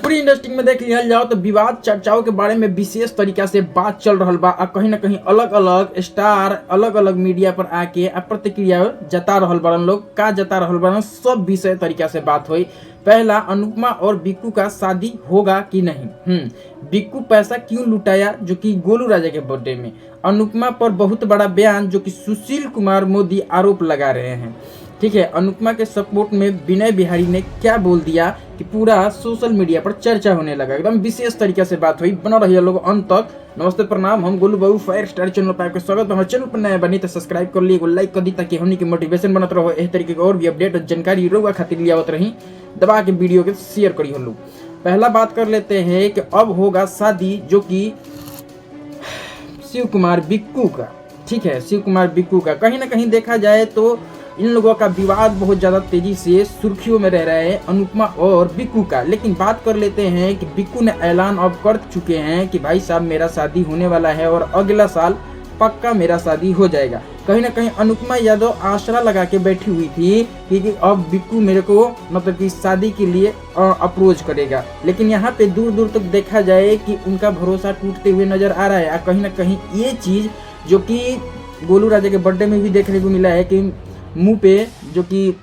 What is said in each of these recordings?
Bhojpuri industry में देख लिया जाओ तो विवाद चर्चाओं के बारे में विशेष तरीका से बात चल रहा बा। कहीं ना कहीं अलग अलग स्टार अलग अलग मीडिया पर आके प्रतिक्रिया जता रहल बड़न लोग। का जता रहल बड़न सब विषय तरीका से बात हुई। पहला, अनुपमा और बिक्कू का शादी होगा कि नहीं। बिक्कू पैसा क्यों लुटाया जो कि गोलू राजा के बर्थडे में। अनुपमा पर बहुत बड़ा बयान जो कि सुशील कुमार मोदी आरोप लगा रहे हैं। ठीक है, अनुपमा के सपोर्ट में विनय बिहारी ने क्या बोल दिया कि पूरा सोशल मीडिया पर चर्चा होने लगा। एकदम विशेष तरीके से बात हुई। बना रहिए लोग अंत तक। नमस्ते प्रणाम, हम गोलू बाबू फायर स्टार चैनल पर आपका स्वागत। हमारे चैनल पर नया बनी तो सब्सक्राइब कर लिए, लाइक कर दी ताकि हमनी की मोटिवेशन बनत रहो। इस तरीके के और भी अपडेट और जानकारी रोगा खातिर लियावत रही। दबा के वीडियो के शेयर करी हम लोग। पहला बात कर लेते हैं कि अब होगा शादी जो कि शिव कुमार बिक्कू का। ठीक है, शिव कुमार बिक्कू का कहीं ना कहीं देखा जाए तो इन लोगों का विवाद बहुत ज़्यादा तेजी से सुर्खियों में रह रहा है, अनुपमा और बिक्कू का। लेकिन बात कर लेते हैं कि बिक्कू ने ऐलान अब कर चुके हैं कि भाई साहब मेरा शादी होने वाला है और अगला साल पक्का मेरा शादी हो जाएगा। कहीं ना कहीं अनुपमा यादव आशा लगा के बैठी हुई थी कि अब बिक्कू मेरे को मतलब कि शादी के लिए अप्रोच करेगा। लेकिन यहाँ पे दूर दूर तक देखा जाए कि उनका भरोसा टूटते हुए नजर आ रहा है। कहीं ना कहीं ये चीज़ जो कि गोलू राजा के बर्थडे में भी देखने को मिला है कि मुंह पे जो कि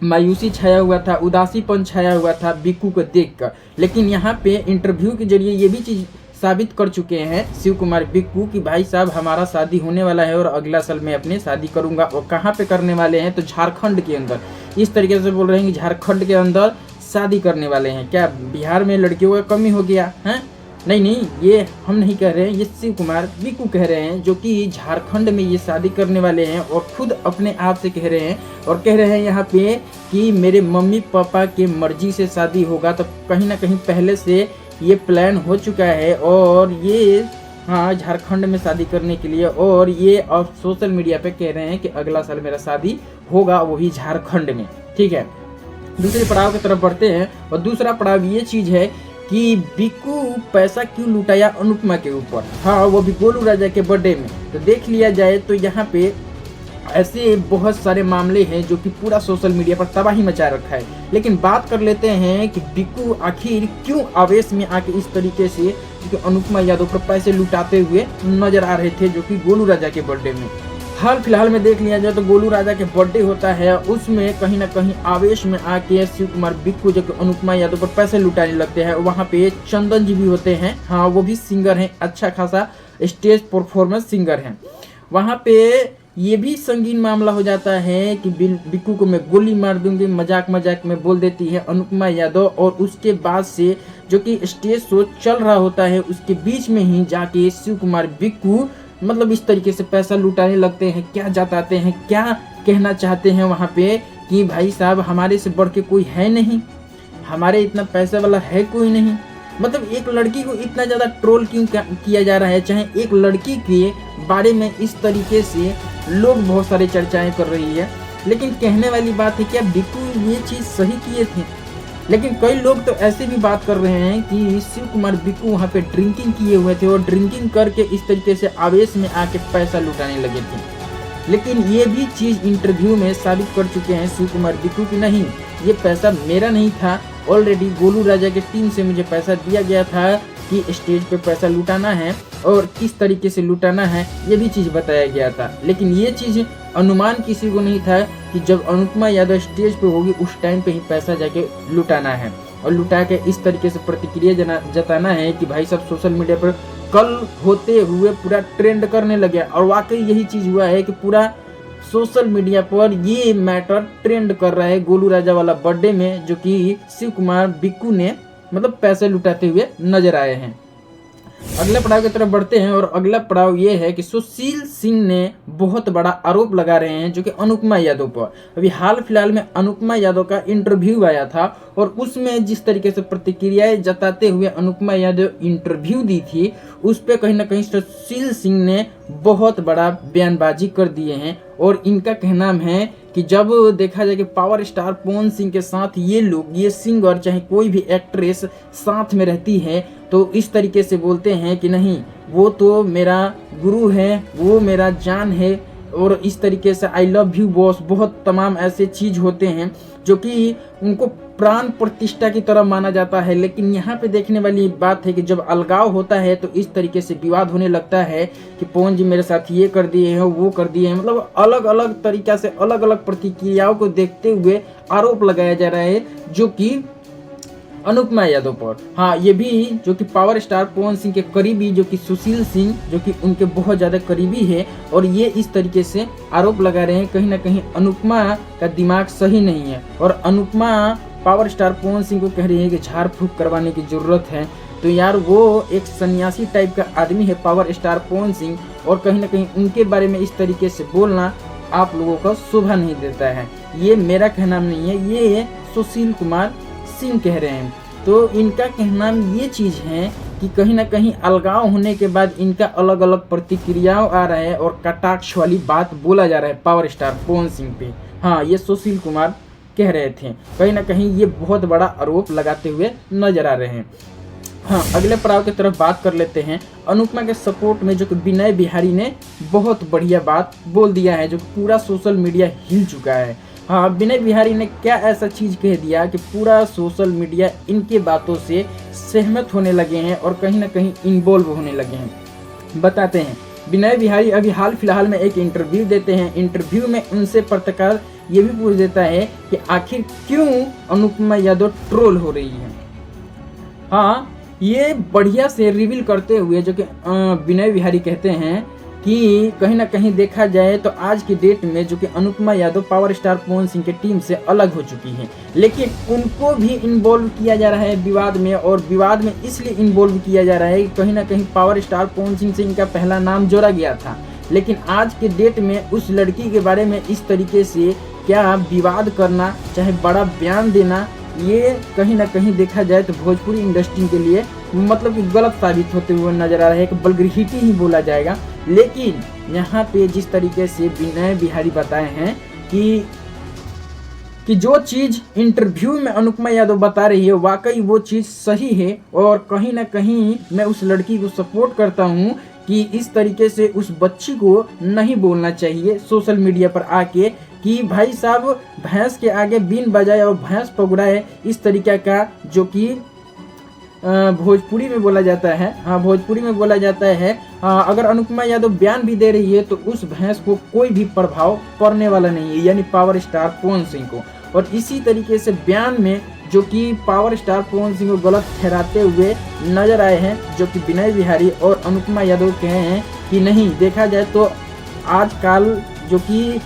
मायूसी छाया हुआ था, उदासीपन छाया हुआ था बिक्कू को देखकर। लेकिन यहाँ पे इंटरव्यू के जरिए ये भी चीज़ साबित कर चुके हैं शिव कुमार बिक्कू कि भाई साहब हमारा शादी होने वाला है और अगला साल मैं अपने शादी करूंगा। और कहाँ पे करने वाले हैं तो झारखंड के अंदर। इस तरीके से बोल रहे हैं कि झारखंड के अंदर शादी करने वाले हैं। क्या बिहार में लड़कियों का कमी हो गया है? नहीं, ये हम नहीं कह रहे हैं, ये शिव कुमार बिक्कू कह रहे हैं जो कि झारखंड में ये शादी करने वाले हैं। और खुद अपने आप से कह रहे हैं और कह रहे हैं यहाँ पे कि मेरे मम्मी पापा के मर्जी से शादी होगा। तो कहीं ना कहीं पहले से ये प्लान हो चुका है और ये झारखंड में शादी करने के लिए। और ये अब सोशल मीडिया पे कह रहे हैं कि अगला साल मेरा शादी होगा, वही झारखंड में। ठीक है, दूसरे पड़ाव की तरफ बढ़ते हैं। और दूसरा पड़ाव ये चीज़ है कि बिक्कू पैसा क्यों लुटाया अनुपमा के ऊपर। वो भी गोलू राजा के बर्थडे में। तो देख लिया जाए तो यहाँ पे ऐसे बहुत सारे मामले हैं जो कि पूरा सोशल मीडिया पर तबाही मचा रखा है। लेकिन बात कर लेते हैं कि बिक्कू आखिर क्यों आवेश में आके इस तरीके से क्योंकि अनुपमा यादव पर पैसे लुटाते हुए नजर आ रहे थे जो कि गोलू राजा के बर्थडे में। हाल फिलहाल में देख लिया जाए तो गोलू राजा के बर्थडे होता है, उसमें कहीं ना कहीं आवेश में आके शिव कुमार बिक्कू जो कि अनुपमा यादव पर पैसे लुटाने लगते हैं। वहाँ पे चंदन जी भी होते हैं, वो भी सिंगर हैं, अच्छा खासा स्टेज परफॉर्मेंस सिंगर हैं। वहाँ पे ये भी संगीन मामला हो जाता है कि बिक्कू को मैं गोली मार दूंगी मजाक मजाक में बोल देती है अनुपमा यादव। और उसके बाद से जो कि स्टेज शो चल रहा होता है उसके बीच में ही जाके शिव कुमार बिक्कू मतलब इस तरीके से पैसा लुटाने लगते हैं। क्या जताते हैं, क्या कहना चाहते हैं वहाँ पे कि भाई साहब हमारे से बढ़ के कोई है नहीं, हमारे इतना पैसा वाला है कोई नहीं। मतलब एक लड़की को इतना ज़्यादा ट्रोल क्यों किया जा रहा है। चाहे एक लड़की के बारे में इस तरीके से लोग बहुत सारे चर्चाएं कर रही है। लेकिन कहने वाली बात है क्या बिक्कू ये चीज़ सही किए थे। लेकिन कई लोग तो ऐसे भी बात कर रहे हैं कि शिव कुमार बिक्कू वहाँ पे ड्रिंकिंग किए हुए थे और ड्रिंकिंग करके इस तरीके से आवेश में आके पैसा लुटाने लगे थे। लेकिन ये भी चीज़ इंटरव्यू में साबित कर चुके हैं शिव कुमार बिक्कू कि नहीं, ये पैसा मेरा नहीं था, ऑलरेडी गोलू राजा के टीम से मुझे पैसा दिया गया था कि स्टेज पे पैसा लुटाना है और किस तरीके से लुटाना है ये भी चीज़ बताया गया था। लेकिन ये चीज़ अनुमान किसी को नहीं था कि जब अनुपमा यादव स्टेज पे होगी उस टाइम पे ही पैसा जाके लुटाना है और लुटा के इस तरीके से प्रतिक्रिया जताना है कि भाई सब सोशल मीडिया पर कल होते हुए पूरा ट्रेंड करने लगे। और वाकई यही चीज़ हुआ है कि पूरा सोशल मीडिया पर ये मैटर ट्रेंड कर रहा है गोलू राजा वाला बर्थडे में जो कि शिव कुमार बिक्कू ने मतलब पैसे लुटाते हुए नजर आए हैं। अगला पड़ाव की तरफ बढ़ते हैं और अगला पड़ाव ये है कि सुशील सिंह ने बहुत बड़ा आरोप लगा रहे हैं जो कि अनुपमा यादव पर। अभी हाल फिलहाल में अनुपमा यादव का इंटरव्यू आया था और उसमें जिस तरीके से प्रतिक्रियाएं जताते हुए अनुपमा यादव इंटरव्यू दी थी उस पर कहीं ना कहीं सुशील सिंह ने बहुत बड़ा बयानबाजी कर दिए हैं। और इनका कहना है कि जब देखा जाए कि पावर स्टार पवन सिंह के साथ ये लोग ये सिंगर चाहे कोई भी एक्ट्रेस साथ में रहती है तो इस तरीके से बोलते हैं कि नहीं वो तो मेरा गुरु है, वो मेरा जान है, और इस तरीके से आई लव यू बॉस, बहुत तमाम ऐसे चीज होते हैं जो कि उनको प्राण प्रतिष्ठा की तरह माना जाता है। लेकिन यहाँ पे देखने वाली बात है कि जब अलगाव होता है तो इस तरीके से विवाद होने लगता है कि पवन जी मेरे साथ ये कर दिए हैं, वो कर दिए हैं, मतलब अलग अलग तरीका से अलग अलग प्रतिक्रियाओं को देखते हुए आरोप लगाया जा रहा है जो कि अनुपमा यादव पर। हाँ, ये भी जो कि पावर स्टार पवन सिंह के करीबी जो कि सुशील सिंह जो कि उनके बहुत ज़्यादा करीबी है, और ये इस तरीके से आरोप लगा रहे हैं कहीं ना कहीं अनुपमा का दिमाग सही नहीं है, और अनुपमा पावर स्टार पवन सिंह को कह रही है कि झाड़ फूक करवाने की ज़रूरत है। तो यार वो एक सन्यासी टाइप का आदमी है पावर स्टार पवन सिंह, और कहीं ना कहीं उनके बारे में इस तरीके से बोलना आप लोगों को शोभा नहीं देता है। ये मेरा कहना नहीं है, ये सुशील कुमार सिंह कह रहे हैं। तो इनका कहना ये चीज़ है कि कहीं ना कहीं अलगाव होने के बाद इनका अलग अलग प्रतिक्रियाओं आ रहा है और कटाक्ष वाली बात बोला जा रहा है पावर स्टार पवन सिंह पे। हाँ, ये सुशील कुमार कह रहे थे, कहीं ना कहीं ये बहुत बड़ा आरोप लगाते हुए नजर आ रहे हैं। हाँ, अगले पड़ाव की तरफ बात कर लेते हैं। अनुपमा के सपोर्ट में जो कि विनय बिहारी ने बहुत बढ़िया बात बोल दिया है जो पूरा सोशल मीडिया हिल चुका है। हाँ, विनय बिहारी ने क्या ऐसा चीज़ कह दिया कि पूरा सोशल मीडिया इनके बातों से सहमत होने लगे हैं और कहीं ना कहीं इन्वॉल्व होने लगे हैं। बताते हैं, विनय बिहारी अभी हाल फिलहाल में एक इंटरव्यू देते हैं। इंटरव्यू में उनसे पत्रकार ये भी पूछ देता है कि आखिर क्यों अनुपमा यादव ट्रोल हो रही है। हाँ, ये बढ़िया से रिवील करते हुए जो कि विनय बिहारी कहते हैं कि कहीं ना कहीं देखा जाए तो आज की डेट में जो कि अनुपमा यादव पावर स्टार पवन सिंह के टीम से अलग हो चुकी हैं, लेकिन उनको भी इन्वॉल्व किया जा रहा है विवाद में, और विवाद में इसलिए इन्वॉल्व किया जा रहा है कि कहीं ना कहीं पावर स्टार पवन सिंह से इनका पहला नाम जोड़ा गया था। लेकिन आज के डेट में उस लड़की के बारे में इस तरीके से क्या विवाद करना, चाहे बड़ा बयान देना, ये कहीं ना कहीं देखा जाए तो भोजपुरी इंडस्ट्री के लिए मतलब कि गलत साबित होते हुए नजर आ रहा है कि बलगृहिटी ही बोला जाएगा। लेकिन यहाँ पे जिस तरीके से विनय बिहारी बताए हैं कि जो चीज़ इंटरव्यू में अनुपमा यादव बता रही है वाकई वो चीज़ सही है, और कहीं ना कहीं मैं उस लड़की को सपोर्ट करता हूँ कि इस तरीके से उस बच्ची को नहीं बोलना चाहिए सोशल मीडिया पर आके कि भाई साहब भैंस के आगे बीन बजाए और भैंस पकड़ाए, इस तरीके का जो कि भोजपुरी में बोला जाता है। हाँ, भोजपुरी में बोला जाता है। अगर अनुपमा यादव बयान भी दे रही है तो उस भैंस को कोई भी प्रभाव पड़ने वाला नहीं है, यानी पावर स्टार पवन सिंह को। और इसी तरीके से बयान में जो कि पावर स्टार पवन सिंह को गलत ठहराते हुए नजर आए हैं, जो कि विनय बिहारी और अनुपमा यादव कहे हैं कि नहीं, देखा जाए तो आजकल जो कि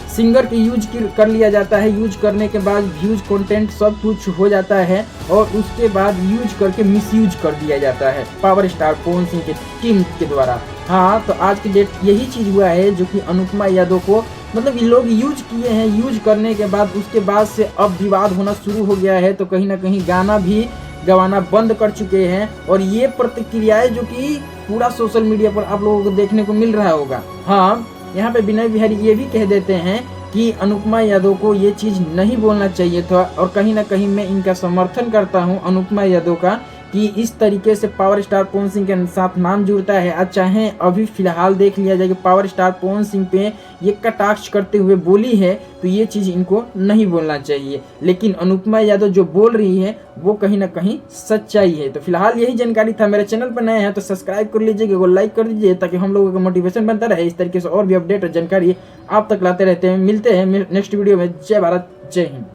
सिंगर के यूज कर लिया जाता है, यूज करने के बाद व्यूज कंटेंट सब कुछ हो जाता है और उसके बाद यूज करके मिसयूज कर दिया जाता है पावर स्टार पवन सिंह के टीम के द्वारा। हाँ, तो आज की डेट यही चीज़ हुआ है जो कि अनुपमा यादव को मतलब ये लोग यूज किए हैं, यूज करने के बाद उसके बाद से अब विवाद होना शुरू हो गया है। तो कहीं ना कहीं गाना भी गवाना बंद कर चुके हैं, और ये प्रतिक्रियाएं जो कि पूरा सोशल मीडिया पर आप लोगों को देखने को मिल रहा होगा। हाँ, यहाँ पे विनय बिहारी ये भी कह देते हैं कि अनुपमा यादव को ये चीज़ नहीं बोलना चाहिए था, और कहीं ना कहीं मैं इनका समर्थन करता हूँ अनुपमा यादव का कि इस तरीके से पावर स्टार पवन सिंह के साथ नाम जुड़ता है। आज चाहे अभी फिलहाल देख लिया जाए कि पावर स्टार पवन सिंह पे ये कटाक्ष करते हुए बोली है, तो ये चीज़ इनको नहीं बोलना चाहिए। लेकिन अनुपमा यादव जो बोल रही है वो कहीं ना कहीं सच्चाई है। तो फिलहाल यही जानकारी था। मेरे चैनल पर नए हैं तो सब्सक्राइब कर लीजिएगा, लाइक कर दीजिए, ताकि हम लोगों का मोटिवेशन बनता रहे। इस तरीके से और भी अपडेट और जानकारी आप तक लाते रहते हैं। मिलते हैं नेक्स्ट वीडियो में। जय भारत, जय हिंद।